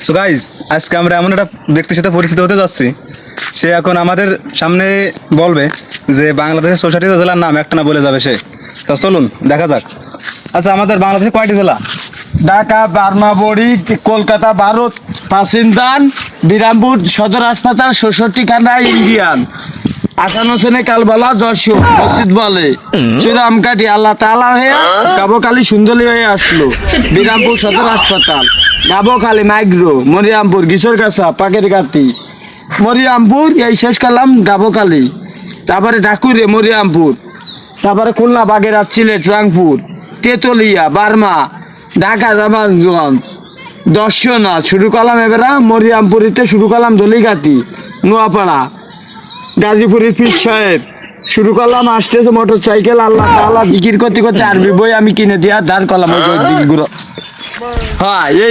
So guys, আজকে আমরা এমন একটা ব্যক্তির সাথে পরিচিত হতে যাচ্ছি। সে এখন আমাদের সামনে বলবে যে বাংলাদেশের ৬৬টা জেলার নাম একটা না বলে যাবে সে। তা চলুন দেখা যাক। আচ্ছা, আমাদের বাংলাদেশে কয়টি জেলা? ঢাকা, বার্মাবড়ি, কলকাতা, ভারত, পাসিনদান, বিরামপুর সদর হাসপাতাল, ৬৬খানা ইন্ডিয়ান, আসান হোসেনে কালবালা, যশোর মসজিদ বলে, চুরামকাঠি আল্লাহ তাআলা হয়ে গাবকালী সুন্দরী হয়ে আসলো, বিরামপুর সদর হাসপাতাল, গাবকালী মাইগ্রো, মরিয়ামপুর কিশোরগাছা পাকের গাতি, মরিয়ামপুর এই শেষ করলাম গাবকালী, তারপরে ঢাকুরে মরিয়ামপুর, তারপরে খুলনা বাগেরহাট সিলেট রংপুর, তেতুলিয়া বার্মা, ঢাকা রামানগঞ্জ, দর্শনা শুরু করলাম এবারে মরিয়ামপুরিতে শুরু করলাম দলিঘাটি, নোয়াপাড়া, গাজীপুরের পীর সাহেব শুরু করলাম আসতেছে মোটর সাইকেল, আল্লাহ তাআলা জিকির করতে করতে আরবি বই আমি কিনে দিয়ে দাঁড় করলাম ওই দিকগুলো। হ্যাঁ এই